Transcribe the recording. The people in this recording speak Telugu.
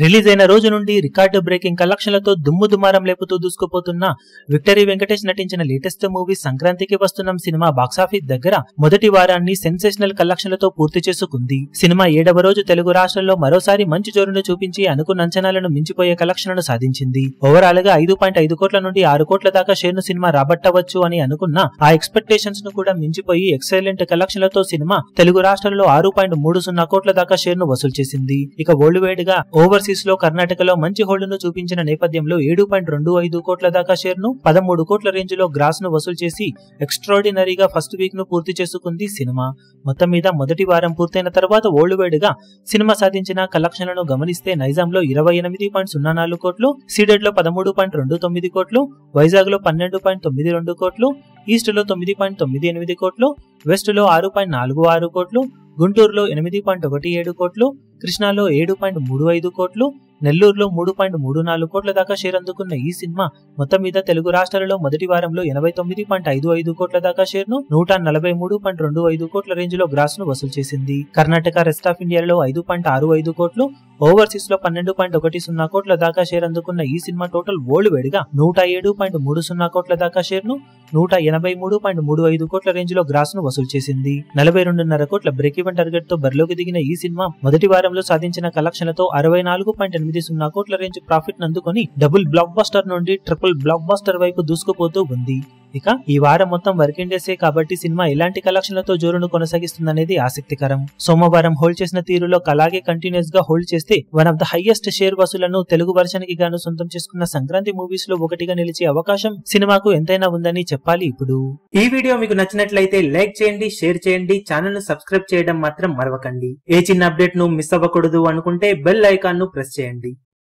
రిలీజ్ అయిన రోజు నుండి రికార్డు బ్రేకింగ్ కలెక్షన్లతో దుమ్ము దుమారం లేపుతూ దూసుకుపోతున్న విక్టరీ వెంకటేష్ నటించిన లేటెస్ట్ మూవీ సంక్రాంతికి వస్తున్నాం సినిమా బాక్సాఫీస్ దగ్గర మొదటి వారాన్ని సెన్సేషనల్ కలెక్షన్లతో పూర్తి చేసుకుంది. సినిమా 7వ రోజు తెలుగు రాష్ట్రాల్లో మరోసారి మంచి జోరును చూపించి అనుకున్న అంచనాలను మించిపోయే కలెక్షన్లను సాధించింది. ఓవరాల్ గా 5.5 కోట్ల నుండి 6 కోట్ల దాకా షేర్ను సినిమా రాబట్టవచ్చు అని అనుకున్న ఆ ఎక్స్పెక్టేషన్స్ ను కూడా మించిపోయి ఎక్సలెంట్ కలెక్షన్లతో సినిమా తెలుగు రాష్ట్రాల్లో 6.30 కోట్ల దాకా షేర్ను వసూలు చేసింది. ఇక వరల్డ్ వైడ్ గా ఓవర్సీస్ లో కర్ణాటకలో మంచి హోల్డ్ ను చూపించిన నేపథ్యంలో 7.25 కోట్ల దాకా షేర్ ను 13 కోట్ల రేంజ్ లో గ్రాస్ ను వసూలు చేసి ఎక్స్ట్రాడినరీగా ఫస్ట్ వీక్ ను పూర్తి చేసుకుంది సినిమా. మొత్తం మీద మొదటి వారం పూర్తయిన తర్వాత వరల్డ్ వైడ్ గా సినిమా సాధించిన కలెక్షన్లను గమనిస్తే నైజాంలో 28.04 కోట్లు, సీడెడ్ లో 13.29 కోట్లు, వైజాగ్ లో 12.92 కోట్లు, ఈస్ట్ లో 9.98 కోట్లు, వెస్ట్ లో 6.46 కోట్లు, గుంటూరులో 8.17 కోట్లు, కృష్ణాలో 7.35 కోట్లు, నెల్లూరులో 3.34 కోట్ల దాకా షేర్ అందుకున్న ఈ సినిమా మొత్తం మీద తెలుగు రాష్ట్రాలలో మొదటి వారంలో 89.55 కోట్ల దాకా షేర్ ను 143.25 కోట్ల రేంజ్ లో గ్రాస్ ను వసూలు చేసింది. కర్ణాటక, రెస్ట్ ఆఫ్ ఇండియాలో 5.65 కోట్లు, ఓవర్సీస్ లో 12.10 కోట్ల దాకా షేర్ అందుకున్న ఈ సినిమా టోటల్ వరల్డ్ వైడ్ గా 107.30 కోట్ల దాకా షేర్ ను 183.35 కోట్ల రేంజ్ లో గ్రాస్ ను వసూలు చేసింది. 42.5 కోట్ల బ్రేక్ ఈవెన్ టార్గెట్ తో బరిలోకి దిగిన ఈ సినిమా మొదటి వారంలో సాధించిన కలెక్షన్లతో 64.80 కోట్ల రేంజ్ ప్రాఫిట్ నందుకొని డబుల్ బ్లాక్ బస్టర్ నుండి ట్రిపుల్ బ్లాక్ బస్టర్ వైపు దూసుకుపోతూ ఉంది. ఇక ఈ వారం మొత్తం వర్కింగ్ డేసే కాబట్టి సినిమా ఎలాంటి కలెక్షన్లతో జోరును కొనసాగిస్తుందనేది ఆసక్తికరం. సోమవారం హోల్డ్ చేసిన తీరులో అలాగే కంటిన్యూస్ గా హోల్డ్ చేస్తే one of the highest share వసూలను తెలుగు వర్షన్ కి గాను సొంతం చేసుకున్న సంక్రాంతి మూవీస్ లో ఒకటిగా నిలిచే అవకాశం సినిమాకు ఎంతైనా ఉందని చెప్పాలి. ఇప్పుడు ఈ వీడియో మీకు నచ్చినట్లయితే లైక్ చేయండి, షేర్ చేయండి, ఛానల్ ను సబ్స్క్రైబ్ చేయడం మాత్రం మరవకండి. ఏ చిన్న అప్డేట్ ను మిస్ అవ్వకూడదు అనుకుంటే బెల్ ఐకాన్ ను ప్రెస్ చేయండి.